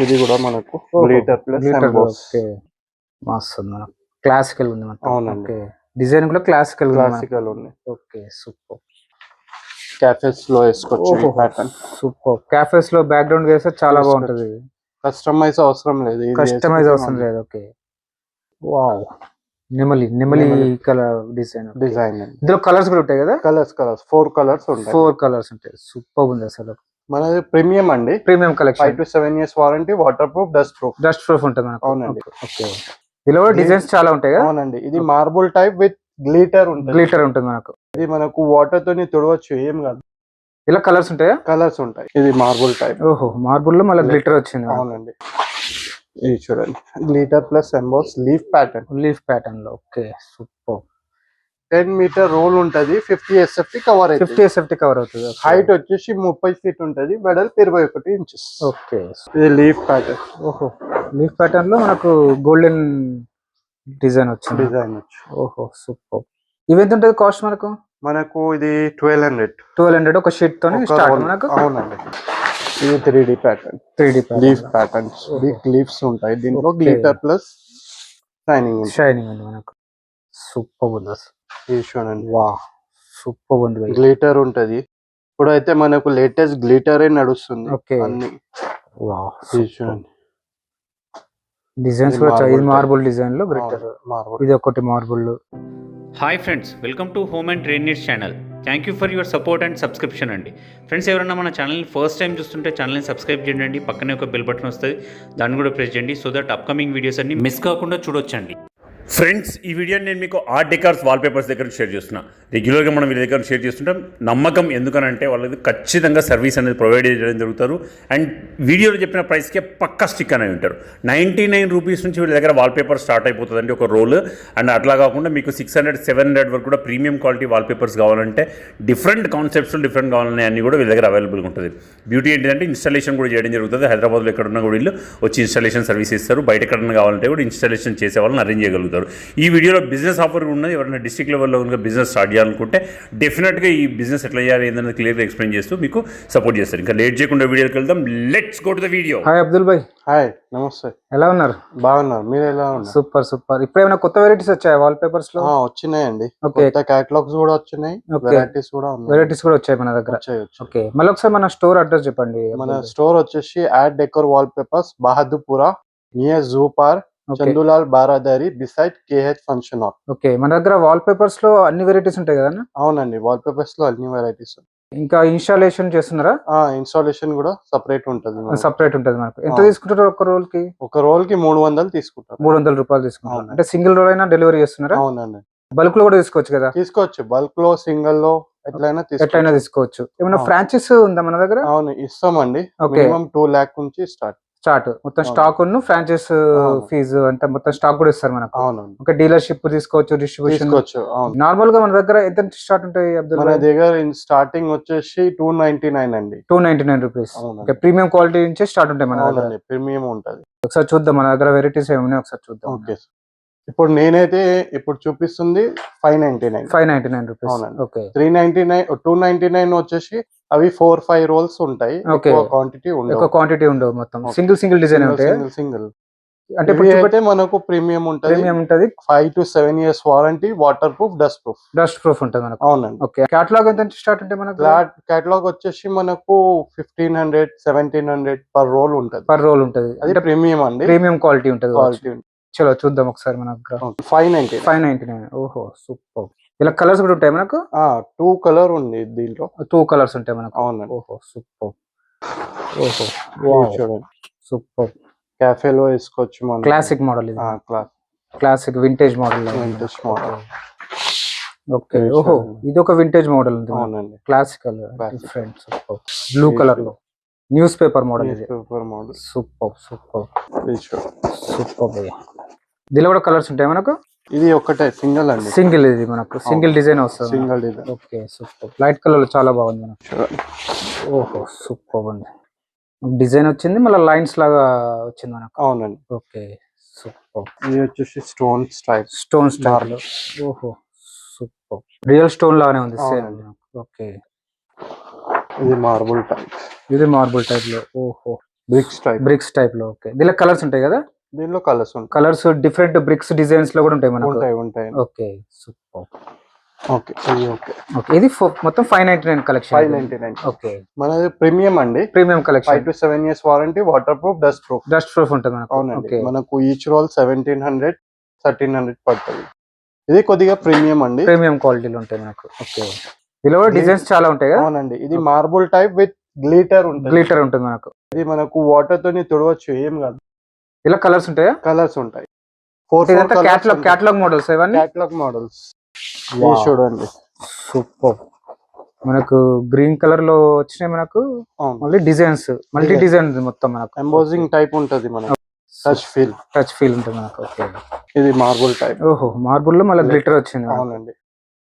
ఇది కూడా మనకు గ్లిటర్ ప్లస్ ఎంబోస్. ఓకే మస్తు ఉంది మనకు. క్లాసికల్ ఉంది మనకు. అవునండి. ఓకే డిజైన్ కూడా క్లాసికల్ ఉంది. Okay super. క్యాఫేస్ లో వేసుకోవచ్చు ఈ ప్యాటర్న్. సూపర్. క్యాఫేస్ లో బ్యాక్గ్రౌండ్ వేస్తే చాలా బాగుంటది. కస్టమైజ్ అవసరం లేదు. Okay wow. నెమలి కలర్ డిజైన్. ఇందులో కలర్స్ కూడా ఉంటాయి కదా? కలర్స్ 4 కలర్స్ ఉంటాయి. 4 కలర్స్ ఉంటాయి. సూపర్ ఉంది అసలు. మనది ప్రీమియం అండి. Premium collection. 5 to 7 years warranty, water proof, dust proof ఉంటుంది మనకు. అవునండి. ఓకే దీనిలో కూడా డిజైన్స్ చాలా ఉంటాయి కదా? అవునండి. ఇది మార్బుల్ టైప్ విత్ గ్లిటర్ ఉంటుంది మనకు. ఇది మనకు వాటర్ తోని తుడవచ్చు, ఏం కాదు. ఇలా కలర్స్ ఉంటాయా? కలర్స్ ఉంటాయి. ఇది మార్బుల్ టైప్. ఓహో మార్బుల్ లో మళ్ళీ గ్లిటర్ వచ్చింది. అవునండి. ఇది చూడండి glitter plus emboss leaf pattern లో. Okay super. 10 మీటర్ రోల్ ఉంటది. 50 SFT కవర్ అవుతుంది. హైట్ వచ్చేసి 30 ఫీట్ ఉంటది. వెడల్పు 21 ఇంచెస్. ఓకే ఇది లీఫ్ ప్యాటర్న్. ఓహో లీఫ్ ప్యాటర్న్ లో మనకు గోల్డెన్ డిజైన్ వచ్చింది. ఓహో సూపర్. ఇవి ఎంత ఉంటుంది కాస్ట్ మనకు? ఇది 1200 ఒక షీట్ తోని స్టార్ట్ మనకు. అవునండి. ఇది 3D pattern. Leaf patterns. Big leaves ఉంటాయి దీంట్లో. గ్లిటర్ ప్లస్ షైనింగ్ ఉంది మనకు. సూపర్ ఉంది అసలు. ఇది చూడండి. వా సూపర్ ఉంది. గ్లిటర్ ఉంటది. ఇప్పుడైతే మనకు లేటెస్ట్ గ్లిటర్ నడుస్తుంది అన్ని. వా చూడండి డిజైన్స్ కూడా. ఇది మార్బుల్ డిజైన్ లో గ్లిటర్. ఇది ఒకటి marble. Hi friends, welcome to home and trade needs channel. Thank you for your support and subscription అండి. ఫ్రెండ్స్ ఎవరైనా మన ఛానల్ని ఫస్ట్ టైం చూస్తుంటే ఛానల్ని సబ్స్క్రైబ్ చేయండి. పక్కనే ఒక బెల్ బటన్ వస్తుంది, దాన్ని కూడా ప్రెస్ చేయండి. సో దట్ అప్కమింగ్ వీడియోస్ అన్ని మిస్ కాకుండా చూడొచ్చండి. ఫ్రెండ్స్ ఈ వీడియోని నేను మీకు ఆర్ట్ డెకార్స్ వాల్పేపర్స్ దగ్గర షేర్ చేస్తున్నా. రెగ్యులర్గా మనం వీళ్ళ దగ్గర షేర్ చేస్తుంటాం. నమ్మకం ఎందుకనంటే వాళ్ళకి ఖచ్చితంగా సర్వీస్ అనేది ప్రొవైడ్ చేయడం జరుగుతారు. అండ్ వీడియోలో చెప్పిన ప్రైస్కే పక్కా స్టిక్ అనేవి ఉంటారు. 99 రూపీస్ నుంచి వీళ్ళ దగ్గర వాల్పేపర్ స్టార్ట్ అయిపోతుందండి ఒక రోల్. అండ్ అట్లా కాకుండా మీకు 600-700 వరకు కూడా ప్రీమియం క్వాలిటీ వాల్పేపర్స్ కావాలంటే డిఫరెంట్ కాన్సెప్ట్స్ డిఫరెంట్ కావాలనే అన్ని కూడా వీళ్ళ దగ్గర అవైలబుల్గా ఉంటుంది. బ్యూటీ ఏంటంటే ఇన్స్టాలేషన్ కూడా చేయడం జరుగుతుంది. హైదరాబాద్లో ఎక్కడున్నా కూడా వీళ్ళు వచ్చి ఇన్స్టాలేషన్ సర్వీస్ ఇస్తారు. బయట ఎక్కడన్నా కావాలంటే కూడా ఇన్స్టాలేషన్ చేసే వాళ్ళని అరేంజ్ చేయగలుగుతారు. ఈ వీడియోలో బిజినెస్ ఆఫర్ ఉన్నది. ఎవరైనా డిస్ట్రిక్ట్ లెవెల్లో కనుక బిజినెస్ స్టార్ట్ చేయాలనుకుంటే డెఫినెట్గా ఈ బిజినెస్ ఎట్లా చేయాలి ఏంటనేది క్లియర్గా ఎక్స్ప్లెయిన్ చేస్తూ మీకు సపోర్ట్ చేస్తారు. ఇంకా లేట్ చేయకుండా వీడియోకి వెళ్దాం. Let's go to the video. Hi Abdul Bhai. Hi నమస్తే. ఎలా ఉన్నారు? బాగున్నారు. మీరు ఎలా ఉన్నారు? సూపర్. ఇప్పుడు ఏమైనా కొత్త వెరైటీస్ వచ్చాయి వాల్ పేపర్స్ లో? వచ్చినాయండి. కొత్త కేటలాగ్స్ కూడా వచ్చినాయి. వెరైటీస్ కూడా వచ్చాయి మన దగ్గర. ఓకే మళ్ళీ ఒకసారి మన స్టోర్ అడ్రస్ చెప్పండి. మన స్టోర్ వచ్చేసి add decor wallpapers, Bahadurpura, near zoo park, Chandulal Baradari, beside KH function hall. Okay మన దగ్గర వాల్ పేపర్స్ లో అన్ని వెరైటీస్ ఉంటాయి కదా? అవునండి, వాల్ పేపర్స్ లో అన్ని వెరైటీస్. ఇంకా ఇన్స్టాలేషన్ చేస్తున్నారా? ఇన్స్టాలేషన్ కూడా సపరేట్ ఉంటది మనకు. ఎంత తీసుకుంటారు ఒక రోల్ కి? 300 తీసుకుంటారు. 300 రూపాయలు తీసుకుంటారు. అంటే సింగిల్ రోల్ అయినా డెలివరీ చేస్తున్నారా? అవునండి. బల్క్ లో కూడా తీసుకోవచ్చు కదా? తీసుకోవచ్చు. బల్క్ లో, సింగిల్ లో ఎట్లయినా తీసుకోవచ్చు. ఏమైనా ఫ్రాంచైజ్ ఉందా మన దగ్గర? అవును ఇస్తామండి. మినిమం 2 lakh నుంచి స్టార్ట్ మొత్తం స్టాక్ ఉన్న ఫ్రాంచైజ్ ఫీజు అంటే మొత్తం స్టాక్ కూడా ఇస్తారు మనకు. ఒక డీలర్షిప్ తీసుకోవచ్చు, డిస్ట్రిబ్యూషన్. నార్మల్ గా మన దగ్గర ఎంత స్టార్ట్ ఉంటాయి అబ్దుల్? మన దగ్గర స్టార్టింగ్ వచ్చేసి 299 అండి. 299 రూపీస్. ప్రీమియం క్వాలిటీ నుంచి స్టార్ట్ ఉంటాయి మన దగ్గర. ప్రీమియం ఉంటది. ఒకసారి చూద్దాం మన దగ్గర వెరైటీస్ ఏమున్నాయి ఒకసారి చూద్దాం. ఓకే ఇప్పుడు నేనైతే చూపిస్తుంది 599 రూపీస్. ఓకే 399 299 వచ్చేసి అవి 4-5 రోల్స్ ఉంటాయి. క్వాంటిటీ ఉండవు. మొత్తం సింగిల్ డిజైన్ ఉంటాయి. అంటే ఇప్పుడు మనకు ప్రీమియం ఉంటది. 5 to 7 years warranty, water proof, dust proof ఉంటుంది మనకు. అవునండి. ఓకే కేటలాగ్ ఎంత స్టార్ట్ అంటే మనకు? కేటలాగ్ వచ్చేసి మనకు 1500-1700 పర్ రోల్ ఉంటది. అది ప్రీమియం అండి. ప్రీమియం క్వాలిటీ ఉంటది. చలో చూద్దాం ఒకసారి మన 599. ఓహో సూపర్. ఇలా కలర్స్ కూడా ఉంటాయి మనకు? 2 కలర్ ఉంది దీంట్లో. 2 కలర్స్ ఉంటాయి మనకు. అవునండి. ఓహో సూపర్. చూడండి సూపర్. క్యాఫేలో వేసుకోవచ్చు మనం. క్లాసిక్ మోడల్ ఇది. Classic vintage model. ఓకే ఓహో ఇది ఒక వింటేజ్ మోడల్ ఉంది. అవునండి. Classical different. Super. Blue colour లో న్యూస్ పేపర్ మోడల్. సూపర్. దీనిలో కూడా కలర్స్ ఉంటాయి మనకు? ఇది ఒకటే సింగిల్ అండి. ఇది మనకు సింగిల్ డిజైన్ వస్తుంది. Okay super. లైట్ కలర్ లో చాలా బాగుంది మనకు. ఓహో సూపర్ ఉంది. డిజైన్ వచ్చింది మళ్ళీ లైన్స్ లాగా వచ్చింది మనకు. అవునండి. Okay super. ఇది వచ్చేసి స్టోన్ స్టైల్. ఓహో సూపర్. రియల్ స్టోన్ లాగానే ఉంది సేమ్. ఓకే ఇది మార్బుల్ టైప్ లో. ఓహో బ్రిక్స్ టైప్ లో. ఓకే, దీనిలో కలర్స్ ఉంటాయి కదా? దీనిలో కలర్స్ ఉంటాయి. కలర్స్ డిఫరెంట్ బ్రిక్స్ డిజైన్స్ లో కూడా ఉంటాయి మనకు. ఉంటాయి. Okay, super. ఓకే. ఇది మొత్తం 599 కలెక్షన్. 599. ఓకే, మనది ప్రీమియం అండి. Premium collection. 5 to 7 years warranty, water proof, dust proof ఉంటుంది మనకు. అవునండి. మనకు ఈచ్ రోల్ 1700 1300 పడుతుంది. ఇది కొద్దిగా ప్రీమియం అండి, ప్రీమియం క్వాలిటీలో ఉంటాయి మనకు. ఓకే, దీనిలో డిజైన్స్ చాలా ఉంటాయి కదా? అవునండి. ఇది మార్బుల్ టైప్ విత్ గ్లిటర్ ఉంటుంది మనకు. ఇది మనకు వాటర్ తోని తుడవచ్చు, ఏం కాదు. ఇలా కలర్స్ ఉంటాయా? కలర్స్ ఉంటాయి. క్యాటలాగ్ మోడల్స్ ఇవన్నీ. క్యాటలాగ్ మోడల్స్ చూడండి. సూపర్. మనకు గ్రీన్ కలర్ లో వచ్చినాయి మనకు. మళ్ళీ డిజైన్స్ మల్టీ డిజైన్ మొత్తం మనకు. ఎంబోజింగ్ టైప్ ఉంటది మనకు. టచ్ ఫీల్ ఉంటుంది మనకు. ఓకే, ఇది మార్బుల్ టైప్. ఓహో, మార్బుల్ లో మళ్ళీ గ్లిటర్ వచ్చింది. అవునండి.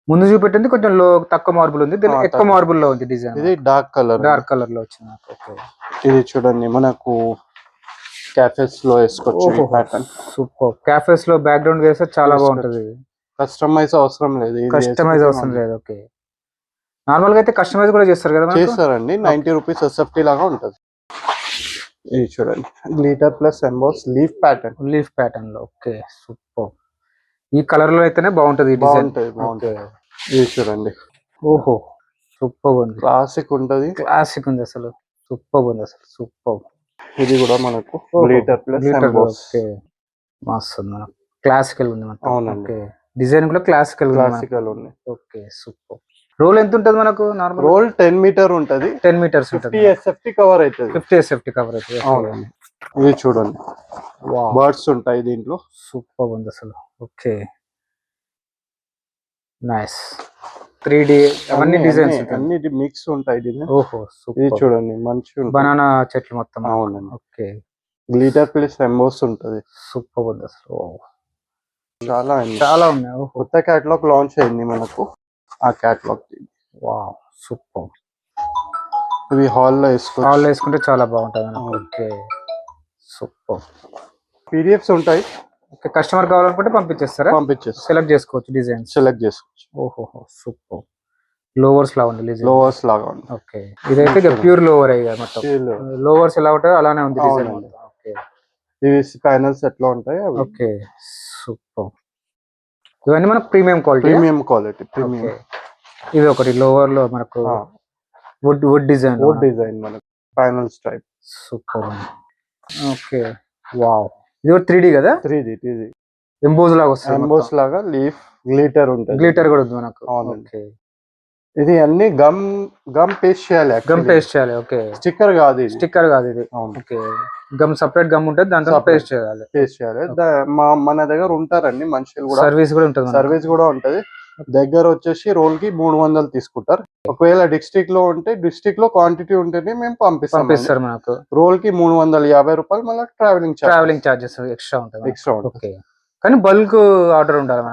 ముందు చూపెట్టింది కొంచెం తక్కువ మార్బుల్ ఉంది, ఎక్కువ మార్బుల్ లో ఉంది డిజైన్. ఇది డార్క్ కలర్ లో వచ్చింది మనకు. ఓకే, ఇది చూడండి మనకు క్యాఫేస్ లో వేసుకోవచ్చు ప్యాటర్న్. సూపర్. క్యాఫేస్ లో బ్యాక్గ్రౌండ్ వేస్తే చాలా బాగుంటది. కస్టమైజ్ అవసరం లేదు. ఓకే, నార్మల్ గా అయితే కస్టమైజ్ కూడా చేస్తారు కదా? చేస్తారండి. 90 రూపీస్ SFT లాగా ఉంటది. ఇది చూడండి, glitter plus emboss leaf pattern లో. Okay, super. ఈ కలర్ లో అయితేనే బాగుంటది. బాగుంటది. ఇది చూడండి. ఓహో, సూపర్ ఉంది. క్లాసిక్ ఉంది అసలు. సూపర్. ఇది కూడా మనకు గ్లిటర్ ప్లస్ ఎంబోస్. ఓకే, మస్తు ఉంది. క్లాసికల్ ఉంది మనకు. అవునండి. డిజైన్ కూడా క్లాసికల్ ఉంది. Okay, super. రోల్ ఎంత ఉంటది మనకు? నార్మల్ రోల్ 10 మీటర్ ఉంటది. 10 మీటర్స్ ఉంటుంది. 50 SFT కవర్ అవుతుంది. 50 SFT కవర్ అవుతుంది. అవునండి. ఇది చూడండి, బర్డ్స్ ఉంటాయి దీంట్లో. సూపర్ ఉంది అసలు. Okay, nice. 3D అవన్నీ డిజైన్స్ అన్ని మిక్స్ ఉంటాయి డిజైన్. ఓహో, సూపర్. ఇది చూడండి, మంచి బనానా చెట్లు మొత్తం. అవునండి. ఓకే, గ్లిటర్ ప్లస్ ఎంబోస్ ఉంటది. సూపర్ ఉంది అసలు. చాలా ఉన్నాయి. కొత్త క్యాటలాగ్ లాంచ్ అయింది మనకు. ఆ క్యాటలాగ్ వావ్, సూపర్. ఇవి హాల్లో వేసుకుంటే చాలా బాగుంటది. Okay, super. PDFs ఉంటాయి. ఓకే, కస్టమర్ కావాలనుకుంటే పంపించేస్తారు. సెలెక్ట్ చేసుకోవచ్చు, డిజైన్ ఓహో, సూపర్. లోవర్స్ లాగా ఉంది. ఓకే, ఇదైతే ప్యూర్ లోవర్ అయ్యా మొత్తం. లోవర్స్ ఎలా ఉంటాయో అలానే ఉంది డిజైన్. ఓకే, ఇవి ప్యానల్స్ ఎట్లా ఉంటాయి. Okay, super. ఇవన్నీ మనకు ప్రీమియం క్వాలిటీ. ఇది ఒకటి లోవర్ లో మనకు వుడ్ డిజైన్ మనకు panels type. Super. Okay, wow. ఇది 3D కదా? 3D ఎంబోస్ లాగా వస్తుంది. లాగా లీఫ్ గ్లిటర్ ఉంటుంది. గ్లిటర్ కూడా ఉంది మనకు. ఓకే, ఇది అన్ని గమ్ పేస్ట్ చేయాలి. ఓకే, స్టిక్కర్ కాదు ఇది. ఓకే, గమ్ సెపరేట్ గమ్ ఉంటుంది, దాంతో పేస్ట్ చేయాలి. మన దగ్గర ఉంటారండి మనుషులు కూడా. సర్వీస్ కూడా ఉంటుంది. దగ్గర వచ్చేసి రోల్ కి 300 తీసుకుంటారు. ఒకవేళ డిస్ట్రిక్ట్ లో ఉంటే డిస్ట్రిక్ట్ లో క్వాంటిటీ ఉంటేనే మేము పంపిస్తారు. మనకు రోల్ కి 350 రూపాయలు. మళ్ళీ ట్రావెలింగ్ చార్జెస్ ఎక్స్ట్రా ఉంటుంది. కానీ బల్క్ ఆర్డర్ ఉండాలి.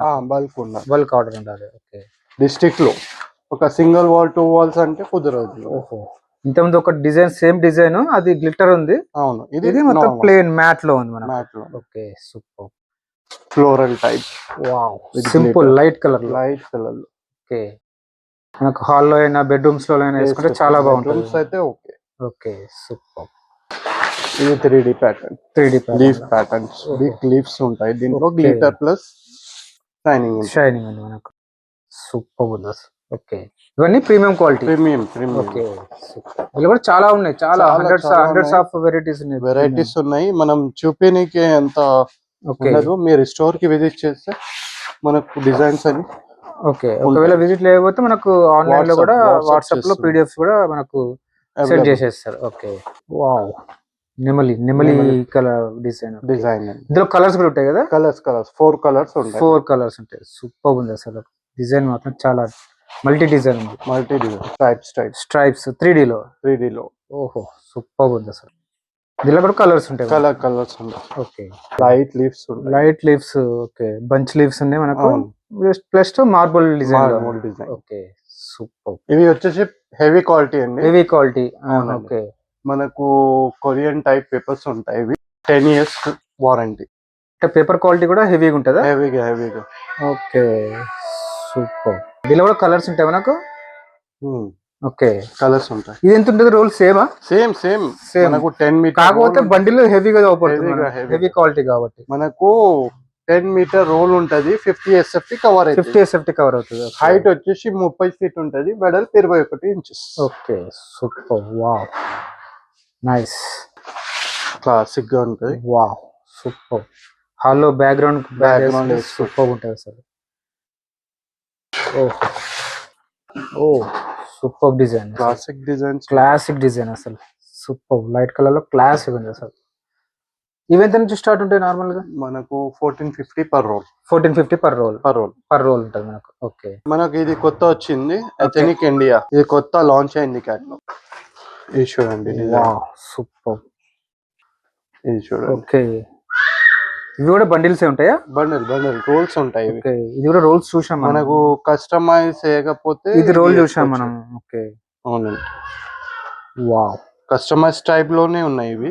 బల్క్ ఆర్డర్ ఉండాలి. ఓకే, డిస్ట్రిక్ట్ లో ఒక సింగిల్ వాల్ 2 వాల్స్ అంటే కుదరదు. ఓహో, ఇంతకుముందు ఒక డిజైన్ సేమ్ డిజైన్ అది గ్లిటర్ ఉంది. అవును, ఇది మొత్తం ప్లేన్ మ్యాట్ లో ఉంది మనకు. Okay, super. Floral type. Wow, simple light colour. Okay, మనకు హాల్లో అయినా బెడ్రూమ్స్ లో అయినా వేసుకుంటే చాలా బాగుంటుంది. అయితే ఓకే, సూపర్. ఇది 3D pattern. Leaf patterns. Big leaves ఉంటాయి దీంట్లో. గ్లిటర్ ప్లస్ షైనింగ్ ఉంది మనకు. సూపర్ ఉంది. ఓకే, ఇవన్నీ ప్రీమియం క్వాలిటీ. ఓకే, ఇలా కూడా చాలా ఉన్నాయి. చాలా హండ్రెడ్స్ ఆఫ్ వెరైటీస్ ఉన్నాయి. మనం చూపించడానికి ఎంత ఉండదు. మీరు స్టోర్ కి విజిట్ చేస్తే మనకు డిజైన్స్ అని. ఓకే, ఒకవేళ విజిట్ లేకపోతే మనకు ఆన్లైన్ లో కూడా వాట్సాప్ లో PDFs కూడా మనకు సెండ్ చేసేస్తారు. Okay, wow. నెమలి కలర్ డిజైన్. ఇందులో కలర్స్ కూడా ఉంటాయి కదా? కలర్స్ 4 కలర్స్ ఉంటాయి. 4 కలర్స్ ఉంటాయి. సూపర్ ఉంది అసలు. డిజైన్ మాత్రం చాలా మల్టీ డిజైన్ ఉంది. స్ట్రైప్స్ 3D లో. ఓహో, సూపర్ ఉంది అసలు. దీనిలో కూడా కలర్స్ ఉంటాయి. కలర్స్ ఉంటాయి. Okay, light leaves. Okay, bunch leaves ఉన్నాయి మనకు. Plus marble design. Okay, super. ఇవి వచ్చేసి హెవీ క్వాలిటీ అండి. ఓకే, మనకు కొరియన్ టైప్ పేపర్స్ ఉంటాయి. ఇవి 10 years వారంటీ. పేపర్ క్వాలిటీ కూడా హెవీగా ఉంటుందా? హెవీగా. Okay, super. దీనిలో కూడా కలర్స్ ఉంటాయి మనకు. ఓకే కలర్స్ ఉంటాయి. ఇది ఎంత ఉంటుంది రోల్? సేమా? సేమ్ మనకు 10 మీటర్, కాకపోతే బండిల్ హెవీగా Heavy. హెవీ క్వాలిటీ కాబట్టి మనకు 10 మీటర్ రోల్ ఉంటది. 50 SFT కవర్ 50 SFT కవర్ అవుతుంది. హైట్ వచ్చేసి 30 ఫీట్ ఉంటది, వెడల్పు 21 inches. Okay super, wow nice, classic గా ఉంటది. Wow super. హాల్లో బ్యాక్గ్రౌండ్ వేసుకో. సూపర్ ఉంటుంది అసలు. ఓ సూపర్ డిజైన్, క్లాసిక్ డిజైన్ అసలు సూపర్. లైట్ కలర్ లో క్లాసిక్ ఉంది అసలు. ఇవెంత నుంచి స్టార్ట్ ఉంటాయి నార్మల్ గా? మనకు 1450 పర్ రోల్. 1450 పర్ రోల్ ఉంటుంది మనకు. ఓకే, మనకు ఇది కొత్త వచ్చింది, ఎథనిక్ ఇండియా. ఇది కొత్త లాంచ్ అయింది క్యాట్లో. ఇది చూడండి, సూపర్. ఇది చూడండి. ఓకే, ఇవి కూడా బండిల్స్ ఉంటాయా? బండిల్ రోల్స్ ఉంటాయి. ఇది కూడా రోల్స్ చూసాం మనకు కస్టమైజ్ చేయకపోతే ఇది రోల్ చూసాం మనం. ఓకే అవునండి, వావ్. కస్టమైజ్ టైప్ లోనే ఉన్నాయి ఇవి.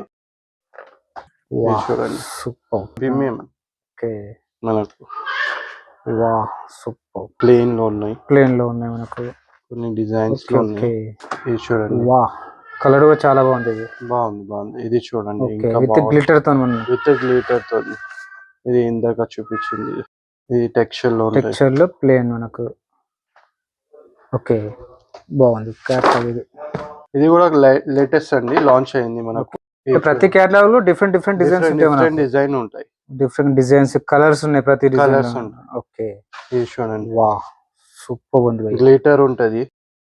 చూడండి, సూపర్ ప్రీమియం. ఓకే, మనకు వావ్ సూపర్. ప్లేన్ లో ఉన్నాయి మనకు కొన్ని డిజైన్స్ లో ఉన్నాయి. ఇది చూడండి, వావ్. కలర్ కూడా చాలా బాగుంది. ఇది బాగుంది. ఇది చూడండి, విత్ గ్లిటర్ తో ఇది ఇందాక చూపించింది. ఇది టెక్స్చర్ లో ప్లేన్ మనకు. ఓకే, బాగుంది. ఇది కూడా లేటెస్ట్ అండి, లాంచ్ అయింది మనకు. ప్రతి కేటలాగ్ లో డిఫరెంట్ డిజైన్ ఉంటాయి, డిఫరెంట్ డిజైన్స్, కలర్స్ ఉన్నాయి ప్రతి కలర్స్. ఓకే, ఇది చూడండి, వావ్ సూపర్ ఉంది. గ్లిటర్ ఉంటది.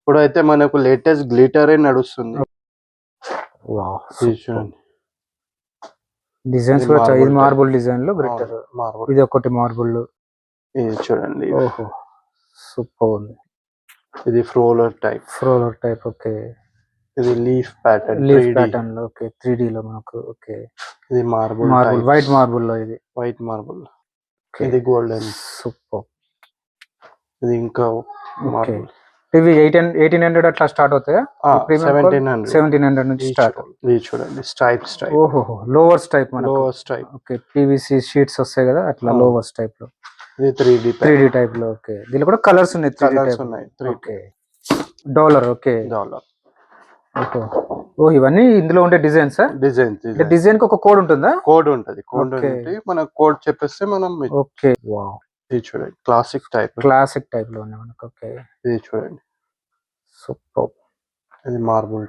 ఇప్పుడు అయితే మనకు లేటెస్ట్ గ్లిటరే నడుస్తుంది. వావ్, ఇది చూడండి, డిజైన్స్ కూడా ఇది మార్బుల్ డిజైన్ లో గ్లిటర్. ఇది ఒకటి మార్బుల్. ఇది చూడండి, ఓహో సూపర్ ఉంది. ఇది ఫ్లోరల్ టైప్. ఓకే, ఇది లీఫ్ ప్యాటర్న్ లో. ఓకే, 3D లో మనకు. ఓకే, ఇది మార్బుల్ వైట్ మార్బుల్ లో. ఇది వైట్ మార్బుల్. ఇది గోల్డెన్. సూపర్. ఇది ఇంకా మార్బుల్. ఇవి 1800 అట్లా స్టార్ట్ అవుతాయా? 1700 నుంచి స్టార్ట్. ఇది చూడండి, స్ట్రైప్స్ టైప్. ఓహో, లోవర్స్ టైప్. ఓకే, PVC షీట్స్ వస్తాయి కదా, అట్లా లోవర్స్ టైప్ లో. ఇది 3D టైప్ లో. ఓకే, దీనిలో కూడా కలర్స్ ఉన్నాయి. 3D. Okay, dollar. ఓకే, ఓహో, ఇవన్నీ ఇందులో ఉండే డిజైన్స్. డిజైన్ కి ఒక కోడ్ ఉంటుందా? కోడ్ ఉంటది. మన కోడ్ చెప్పేస్తే మనం. Okay, wow. ఇది చూడండి, క్లాసిక్ టైప్ లో ఉన్నాయి మనకు. ఓకే, ఇది చూడండి, సూపర్. ఇది మార్బుల్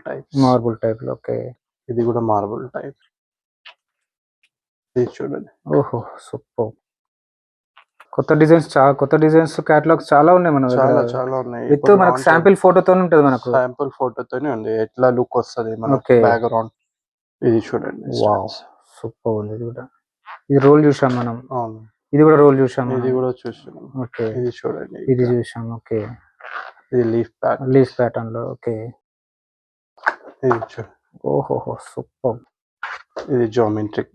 టైప్ లో. ఓకే, ఇది కూడా మార్బుల్ టైప్. ఇది చూడండి, ఓహో సూపర్. కొత్త డిజైన్స్ కేటలాగ్స్ చాలా ఉన్నాయి మన దగ్గర. చాలా ఉన్నాయి. విత్ మనకు శాంపిల్ ఫోటోతో ఉంటది. మనకు శాంపిల్ ఫోటోతోనే ఉంది, ఎట్లా లుక్ వస్తది మనకు బ్యాక్గ్రౌండ్. ఇది చూడండి, వావ్ సూపర్ ఉంది. ఇది కూడా, ఇది రోల్ చూసాం మనం. అవును, ఇది కూడా రోల్ చూసాం. ఓకే, ఇది చూడండి, ఇది చూసాం. ఓకే, ఇది లీఫ్ ప్యాటర్న్ లో. ఓకే, ఇది చూడండి, ఓహో సూపర్. ఇది జామెట్రిక్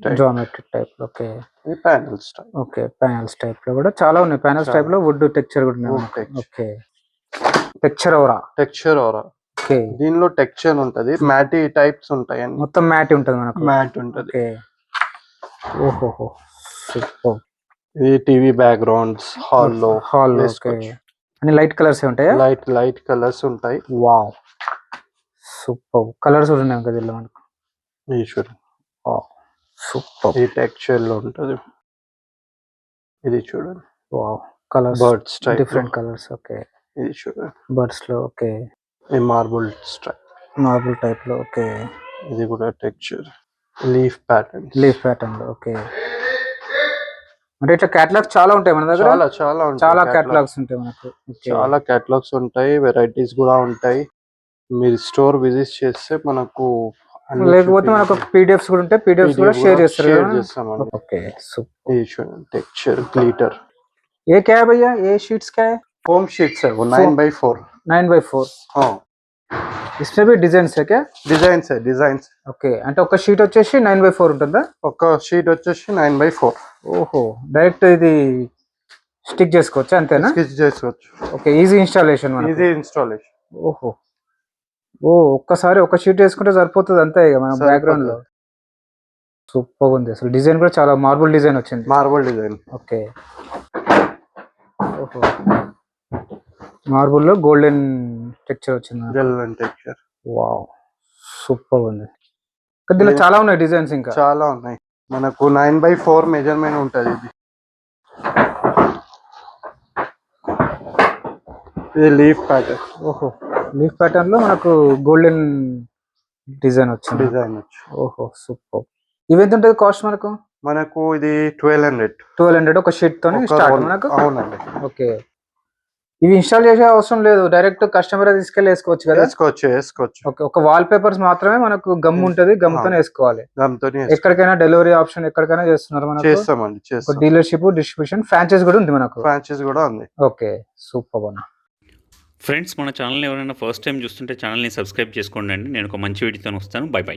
టైప్. ఓకే, ఇది panels type. Okay, panels type లో కూడా చాలా ఉన్నాయి. ప్యానెల్స్ టైప్ లో వుడ్ టెక్స్చర్ కూడా ఉన్నాయి. ఓకే, టెక్స్చర్ ఓరా. ఓకే, దీనిలో టెక్స్చర్ ఉంటది, మ్యాటీ టైప్స్ ఉంటాయి. మొత్తం మ్యాట్ ఉంటది మనకు. ఉంటది. ఓహో సూపర్. ఇది టీవీ బ్యాక్గ్రౌండ్స్ హాల్లో. అన్ని లైట్ కలర్స్ ఉంటాయా? లైట్ కలర్స్ ఉంటాయి. Wow super. కలర్స్ కూడా ఉన్నాయి కదా దీనిలో మనకు. ఇది చూడండి, సూపర్. ఈ టెక్స్చర్ లో ఉంటది. ఇది చూడండి, wow. Colours birds type, different colours. Okay, ఇది చూడండి, బర్డ్స్ లో. ఓకే, ఈ మార్బుల్ టైప్ లో. ఓకే, ఇది కూడా టెక్స్చర్. లీఫ్ ప్యాటర్న్ లో. ఓకే, అంటే ఇట్లా కేటలాగ్స్ చాలా ఉంటాయి మన దగ్గర. చాలా కేటలాగ్స్ ఉంటాయి మనకు. చాలా కేటలాగ్స్ ఉంటాయి, వెరైటీస్ కూడా ఉంటాయి. మీరు స్టోర్ విజిట్ చేస్తే మనకు, లేకపోతే మనకు PDFs కూడా ఉంటాయి. PDFs కూడా షేర్ చేస్తాం. ఓకే, ये చూడండి, టెక్స్చర్ గ్లిటర్. ये क्या है भैया? ये शीट्स क्या है? फोम शीट्स है वो 9x4. 9x4. हाँ, इसमें भी डिजाइन्स है क्या? డిజైన్స్. ఓకే, అంటే ఒక షీట్ వచ్చేసి 9x4 ఉంటుందా? ఒక షీట్ వచ్చేసి 9x4. ఓహో, డైరెక్ట్ ఇది స్టిక్ చేసుకోవచ్చు అంతేనా? స్టిచ్ చేసుకోవచ్చు. Okay, easy installation. ఓహో, ఒక్కసారి ఒక షీట్ వేసుకుంటే సరిపోతుంది అంతే ఇక మన బ్యాక్గ్రౌండ్ లో. సూపర్ ఉంది అసలు. డిజైన్ కూడా చాలా మార్బుల్ డిజైన్ వచ్చింది. ఓకే, ఓహో మార్బుల్ లో గోల్డెన్ టెక్చర్ వచ్చింది. Golden texture. వావ్, సూపర్ ఉంది. దీనిలో చాలా ఉన్నాయి డిజైన్స్, ఇంకా చాలా ఉన్నాయి. మనకు 9/4 మెజర్మెంట్ ఉంటది. ఇది లీఫ్ ప్యాటర్న్. ఓహో, లీఫ్ ప్యాటర్న్ లో మనకు గోల్డెన్ డిజైన్ వచ్చింది. ఓహో, సూపర్. ఇవి ఎంత ఉంటుంది కాస్ట్ మనకు? మనకు ఇది 1200 ఒక షీట్ తోని స్టార్ట్ మనకు. అవునండి. ఓకే, ఇవి ఇన్స్టాల్ చేసే అవసరం లేదు, డైరెక్ట్ కస్టమర్ తీసుకెళ్ళి వేసుకోవచ్చు కదా? వేసుకోవచ్చు. ఓకే, ఒక వాల్ పేపర్స్ మాత్రమే మనకు గమ్ ఉంటది, గమ్ తోనే వేసుకోవాలి. ఎక్కడికైనా డెలివరీ ఆప్షన్ ఎక్కడికైనా చేస్తున్నారు మనకు? చేస్తామండి. డీలర్షిప్, డిస్ట్రిబ్యూషన్, ఫ్రాంచైజ్ కూడా ఉంది మనకు. ఓకే, సూపర్ అన్న. ఫ్రెండ్స్, మన ఛానల్ ఎవరైనా ఫస్ట్ టైం చూస్తుంటే ఛానల్ని సబ్స్క్రైబ్ చేసుకోండి అండి. నేను ఒక మంచి వీడియోతో వస్తాను. By by.